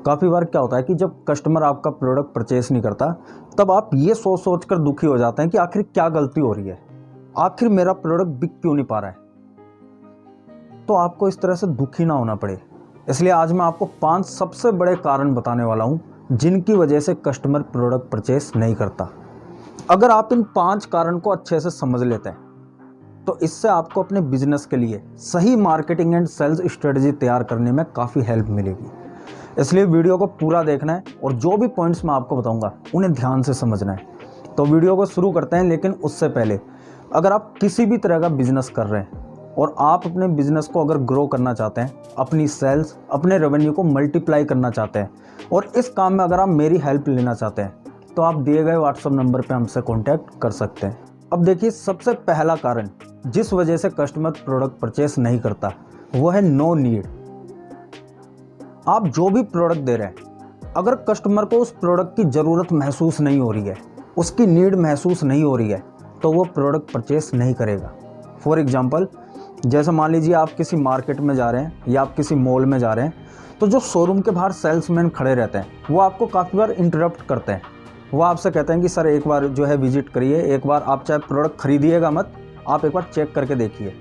काफ़ी बार क्या होता है कि जब कस्टमर आपका प्रोडक्ट परचेस नहीं करता, तब आप ये सोच सोच कर दुखी हो जाते हैं कि आखिर क्या गलती हो रही है, आखिर मेरा प्रोडक्ट बिक क्यों नहीं पा रहा है। तो आपको इस तरह से दुखी ना होना पड़े, इसलिए आज मैं आपको 5 सबसे बड़े कारण बताने वाला हूँ जिनकी वजह से कस्टमर प्रोडक्ट परचेस नहीं करता। अगर आप इन 5 कारण को अच्छे से समझ लेते हैं तो इससे आपको अपने बिजनेस के लिए सही मार्केटिंग एंड सेल्स स्ट्रेटजी तैयार करने में काफ़ी हेल्प मिलेगी। इसलिए वीडियो को पूरा देखना है और जो भी पॉइंट्स मैं आपको बताऊंगा उन्हें ध्यान से समझना है। तो वीडियो को शुरू करते हैं, लेकिन उससे पहले अगर आप किसी भी तरह का बिजनेस कर रहे हैं और आप अपने बिजनेस को अगर ग्रो करना चाहते हैं, अपनी सेल्स, अपने रेवेन्यू को मल्टीप्लाई करना चाहते हैं और इस काम में अगर आप मेरी हेल्प लेना चाहते हैं तो आप दिए गए व्हाट्सएप नंबर पर हमसे कॉन्टैक्ट कर सकते हैं। अब देखिए, सबसे पहला कारण जिस वजह से कस्टमर प्रोडक्ट परचेस नहीं करता वो है नो नीड। आप जो भी प्रोडक्ट दे रहे हैं, अगर कस्टमर को उस प्रोडक्ट की ज़रूरत महसूस नहीं हो रही है, उसकी नीड महसूस नहीं हो रही है, तो वो प्रोडक्ट परचेस नहीं करेगा। फॉर एग्जांपल, जैसे मान लीजिए आप किसी मार्केट में जा रहे हैं या आप किसी मॉल में जा रहे हैं, तो जो शोरूम के बाहर सेल्समैन खड़े रहते हैं वो आपको काफ़ी बार इंटरप्ट करते हैं। वो आपसे कहते हैं कि सर एक बार जो है विजिट करिए, एक बार आप चाहे प्रोडक्ट खरीदिएगा मत, आप एक बार चेक करके देखिए।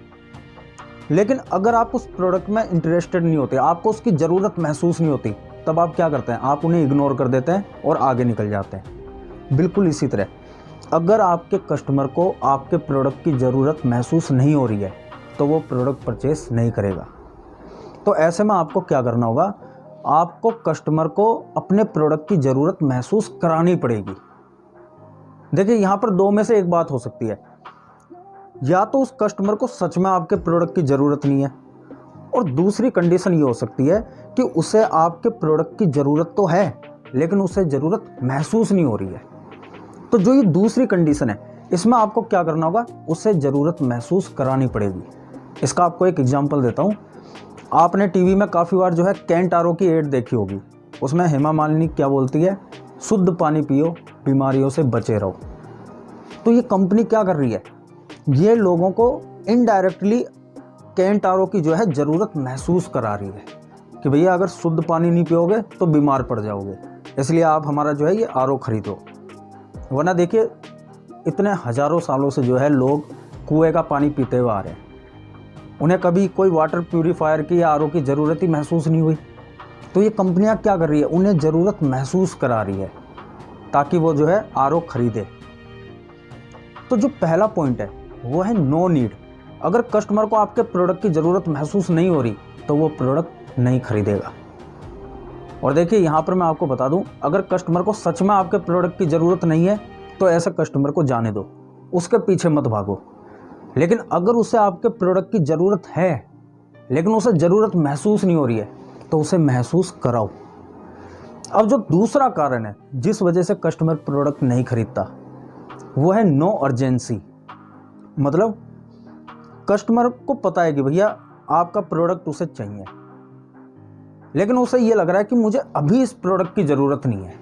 लेकिन अगर आप उस प्रोडक्ट में इंटरेस्टेड नहीं होते, आपको उसकी ज़रूरत महसूस नहीं होती, तब आप क्या करते हैं, आप उन्हें इग्नोर कर देते हैं और आगे निकल जाते हैं। बिल्कुल इसी तरह अगर आपके कस्टमर को आपके प्रोडक्ट की ज़रूरत महसूस नहीं हो रही है तो वो प्रोडक्ट परचेस नहीं करेगा। तो ऐसे में आपको क्या करना होगा, आपको कस्टमर को अपने प्रोडक्ट की ज़रूरत महसूस करानी पड़ेगी। देखिए, यहाँ पर 2 में से एक बात हो सकती है, या तो उस कस्टमर को सच में आपके प्रोडक्ट की ज़रूरत नहीं है, और दूसरी कंडीशन ये हो सकती है कि उसे आपके प्रोडक्ट की ज़रूरत तो है लेकिन उसे ज़रूरत महसूस नहीं हो रही है। तो जो ये दूसरी कंडीशन है, इसमें आपको क्या करना होगा, उसे ज़रूरत महसूस करानी पड़ेगी। इसका आपको एक एग्जांपल देता हूँ। आपने टीवी में काफ़ी बार जो है कैंट आर ओ की एड देखी होगी। उसमें हेमा मालिनी क्या बोलती है, शुद्ध पानी पियो, बीमारियों से बचे रहो। तो ये कंपनी क्या कर रही है, ये लोगों को इनडायरेक्टली कैंट आर ओ की जो है ज़रूरत महसूस करा रही है कि भैया अगर शुद्ध पानी नहीं पियोगे तो बीमार पड़ जाओगे, इसलिए आप हमारा जो है ये आर ओ खरीदो। वरना देखिए, इतने हज़ारों सालों से जो है लोग कुएं का पानी पीते हुए आ रहे हैं, उन्हें कभी कोई वाटर प्यूरीफायर की या आर ओ की ज़रूरत ही महसूस नहीं हुई। तो ये कंपनियां क्या कर रही है, उन्हें ज़रूरत महसूस करा रही है ताकि वो जो है आर ओ खरीदे। तो जो पहला पॉइंट है वो है नो नीड। अगर कस्टमर को आपके प्रोडक्ट की ज़रूरत महसूस नहीं हो रही तो वो प्रोडक्ट नहीं खरीदेगा। और देखिए, यहाँ पर मैं आपको बता दूं, अगर कस्टमर को सच में आपके प्रोडक्ट की ज़रूरत नहीं है तो ऐसे कस्टमर को जाने दो, उसके पीछे मत भागो। लेकिन अगर उसे आपके प्रोडक्ट की ज़रूरत है लेकिन उसे ज़रूरत महसूस नहीं हो रही है तो उसे महसूस कराओ। अब जो दूसरा कारण है जिस वजह से कस्टमर प्रोडक्ट नहीं खरीदता वो है नो अर्जेंसी। मतलब कस्टमर को पता है कि भैया आपका प्रोडक्ट उसे चाहिए, लेकिन उसे ये लग रहा है कि मुझे अभी इस प्रोडक्ट की ज़रूरत नहीं है,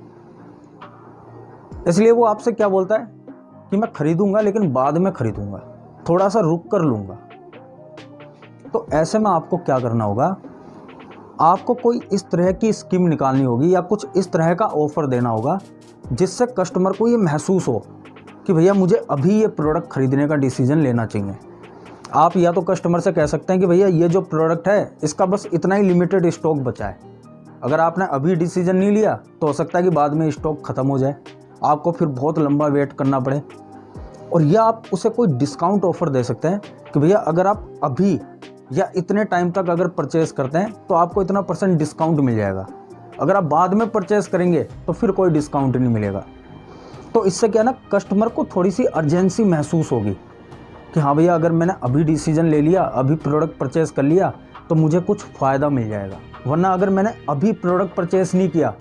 इसलिए वो आपसे क्या बोलता है कि मैं खरीदूंगा लेकिन बाद में खरीदूंगा, थोड़ा सा रुक कर लूँगा। तो ऐसे में आपको क्या करना होगा, आपको कोई इस तरह की स्कीम निकालनी होगी या कुछ इस तरह का ऑफ़र देना होगा जिससे कस्टमर को ये महसूस हो कि भैया मुझे अभी ये प्रोडक्ट खरीदने का डिसीजन लेना चाहिए। आप या तो कस्टमर से कह सकते हैं कि भैया ये जो प्रोडक्ट है इसका बस इतना ही लिमिटेड स्टॉक बचा है, अगर आपने अभी डिसीजन नहीं लिया तो हो सकता है कि बाद में स्टॉक ख़त्म हो जाए, आपको फिर बहुत लंबा वेट करना पड़े। और या आप उसे कोई डिस्काउंट ऑफ़र दे सकते हैं कि भैया अगर आप अभी या इतने टाइम तक अगर परचेस करते हैं तो आपको इतना % डिस्काउंट मिल जाएगा, अगर आप बाद में परचेस करेंगे तो फिर कोई डिस्काउंट नहीं मिलेगा। तो इससे क्या ना, कस्टमर को थोड़ी सी अर्जेंसी महसूस होगी कि हाँ भैया अगर मैंने अभी डिसीजन ले लिया, अभी प्रोडक्ट परचेस कर लिया तो मुझे कुछ फ़ायदा मिल जाएगा, वरना अगर मैंने अभी प्रोडक्ट परचेस नहीं किया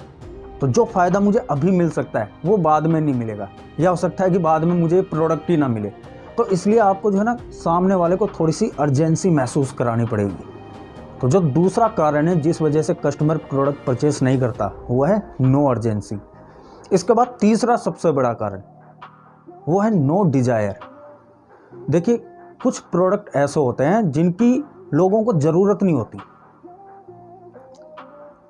तो जो फ़ायदा मुझे अभी मिल सकता है वो बाद में नहीं मिलेगा, या हो सकता है कि बाद में मुझे प्रोडक्ट ही ना मिले। तो इसलिए आपको जो है ना, सामने वाले को थोड़ी सी अर्जेंसी महसूस करानी पड़ेगी। तो जो दूसरा कारण है जिस वजह से कस्टमर प्रोडक्ट परचेस नहीं करता वो है नो अर्जेंसी। इसके बाद तीसरा सबसे बड़ा कारण वो है नो डिजायर। देखिए, कुछ प्रोडक्ट ऐसे होते हैं जिनकी लोगों को ज़रूरत नहीं होती,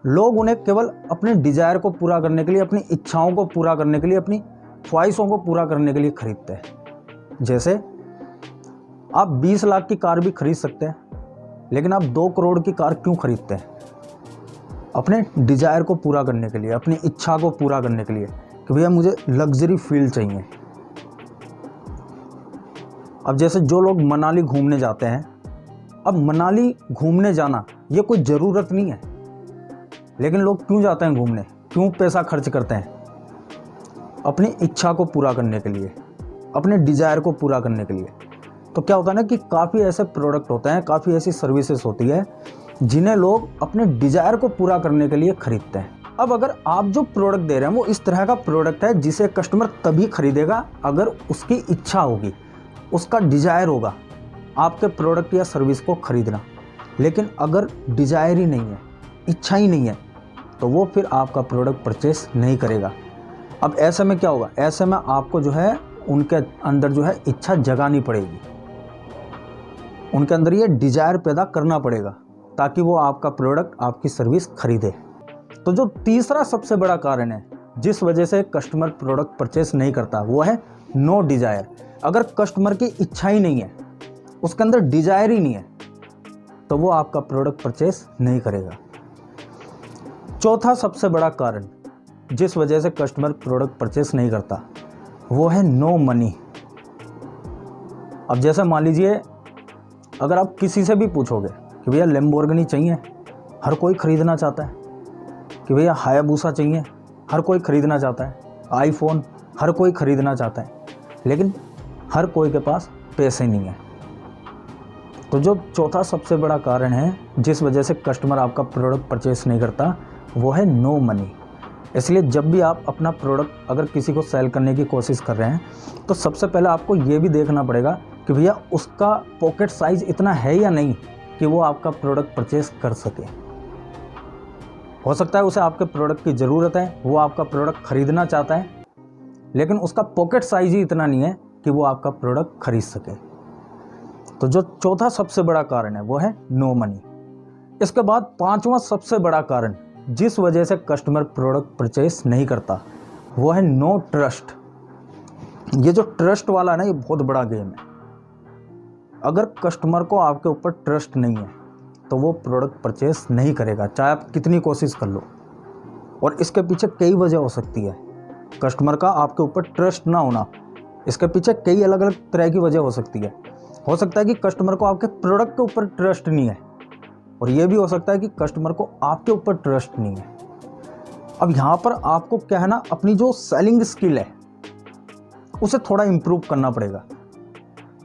लोग उन्हें केवल अपने डिजायर को पूरा करने के लिए, अपनी इच्छाओं को पूरा करने के लिए, अपनी ख्वाहिशों को पूरा करने के लिए खरीदते हैं। जैसे आप 20 लाख की कार भी खरीद सकते हैं, लेकिन आप 2 करोड़ की कार क्यों खरीदते हैं? अपने डिजायर को पूरा करने के लिए, अपनी इच्छा को पूरा करने के लिए कि भैया मुझे लग्जरी फील चाहिए। अब जैसे जो लोग मनाली घूमने जाते हैं, अब मनाली घूमने जाना ये कोई ज़रूरत नहीं है, लेकिन लोग क्यों जाते हैं घूमने, क्यों पैसा खर्च करते हैं? अपनी इच्छा को पूरा करने के लिए, अपने डिज़ायर को पूरा करने के लिए। तो क्या होता है ना कि काफ़ी ऐसे प्रोडक्ट होते हैं, काफ़ी ऐसी सर्विसेज होती है जिन्हें लोग अपने डिज़ायर को पूरा करने के लिए खरीदते हैं। अब अगर आप जो प्रोडक्ट दे रहे हैं वो इस तरह का प्रोडक्ट है जिसे कस्टमर तभी खरीदेगा अगर उसकी इच्छा होगी, उसका डिज़ायर होगा आपके प्रोडक्ट या सर्विस को खरीदना। लेकिन अगर डिज़ायर ही नहीं है, इच्छा ही नहीं है, तो वो फिर आपका प्रोडक्ट परचेस नहीं करेगा। अब ऐसे में क्या होगा? ऐसे में आपको जो है उनके अंदर जो है इच्छा जगानी पड़ेगी, उनके अंदर ये डिज़ायर पैदा करना पड़ेगा ताकि वो आपका प्रोडक्ट, आपकी सर्विस खरीदे। तो जो तीसरा सबसे बड़ा कारण है जिस वजह से कस्टमर प्रोडक्ट परचेस नहीं करता, वो है नो डिज़ायर। अगर कस्टमर की इच्छा ही नहीं है, उसके अंदर डिज़ायर ही नहीं है, तो वो आपका प्रोडक्ट परचेस नहीं करेगा। चौथा सबसे बड़ा कारण जिस वजह से कस्टमर प्रोडक्ट परचेस नहीं करता, वो है नो मनी। अब जैसे मान लीजिए अगर आप किसी से भी पूछोगे कि भैया लैम्बोर्गिनी चाहिए, हर कोई खरीदना चाहता है। कि भैया हायाबुसा चाहिए, हर कोई खरीदना चाहता है। आईफोन हर कोई खरीदना चाहता है, लेकिन हर कोई के पास पैसे नहीं है। तो जो चौथा सबसे बड़ा कारण है जिस वजह से कस्टमर आपका प्रोडक्ट परचेस नहीं करता, वो है नो मनी। इसलिए जब भी आप अपना प्रोडक्ट अगर किसी को सेल करने की कोशिश कर रहे हैं, तो सबसे पहले आपको ये भी देखना पड़ेगा कि भैया उसका पॉकेट साइज़ इतना है या नहीं कि वो आपका प्रोडक्ट परचेस कर सके। हो सकता है उसे आपके प्रोडक्ट की ज़रूरत है, वो आपका प्रोडक्ट खरीदना चाहता है, लेकिन उसका पॉकेट साइज़ ही इतना नहीं है कि वो आपका प्रोडक्ट खरीद सके। तो जो चौथा सबसे बड़ा कारण है वो है नो मनी। इसके बाद पांचवा सबसे बड़ा कारण जिस वजह से कस्टमर प्रोडक्ट परचेस नहीं करता, वो है नो ट्रस्ट। ये जो ट्रस्ट वाला है ना, ये बहुत बड़ा गेम है। अगर कस्टमर को आपके ऊपर ट्रस्ट नहीं है तो वो प्रोडक्ट परचेस नहीं करेगा, चाहे आप कितनी कोशिश कर लो। और इसके पीछे कई वजह हो सकती है कस्टमर का आपके ऊपर ट्रस्ट ना होना। इसके पीछे कई अलग अलग तरह की वजह हो सकती है। हो सकता है कि कस्टमर को आपके प्रोडक्ट के ऊपर ट्रस्ट नहीं है, और ये भी हो सकता है कि कस्टमर को आपके ऊपर ट्रस्ट नहीं है। अब यहाँ पर आपको क्या है ना, अपनी जो सेलिंग स्किल है उसे थोड़ा इम्प्रूव करना पड़ेगा।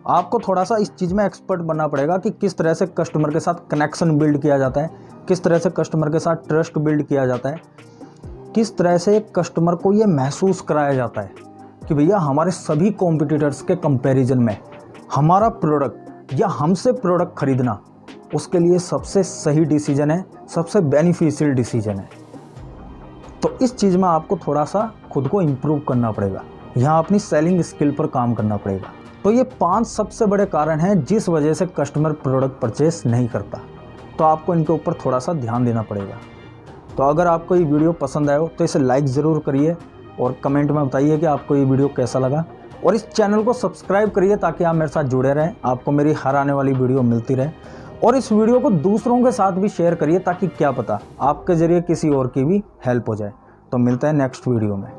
आपको थोड़ा सा इस चीज़ में एक्सपर्ट बनना पड़ेगा कि किस तरह से कस्टमर के साथ कनेक्शन बिल्ड किया जाता है, किस तरह से कस्टमर के साथ ट्रस्ट बिल्ड किया जाता है, किस तरह से कस्टमर को ये महसूस कराया जाता है कि भैया हमारे सभी कॉम्पिटिटर्स के कंपैरिजन में हमारा प्रोडक्ट या हमसे प्रोडक्ट खरीदना उसके लिए सबसे सही डिसीजन है, सबसे बेनिफिशियल डिसीजन है। तो इस चीज़ में आपको थोड़ा सा खुद को इम्प्रूव करना पड़ेगा, यहाँ अपनी सेलिंग स्किल पर काम करना पड़ेगा। तो ये 5 सबसे बड़े कारण हैं जिस वजह से कस्टमर प्रोडक्ट परचेस नहीं करता। तो आपको इनके ऊपर थोड़ा सा ध्यान देना पड़ेगा। तो अगर आपको ये वीडियो पसंद आए हो तो इसे लाइक ज़रूर करिए और कमेंट में बताइए कि आपको ये वीडियो कैसा लगा, और इस चैनल को सब्सक्राइब करिए ताकि आप मेरे साथ जुड़े रहें, आपको मेरी हर आने वाली वीडियो मिलती रहे। और इस वीडियो को दूसरों के साथ भी शेयर करिए ताकि क्या पता आपके ज़रिए किसी और की भी हेल्प हो जाए। तो मिलते हैं नेक्स्ट वीडियो में।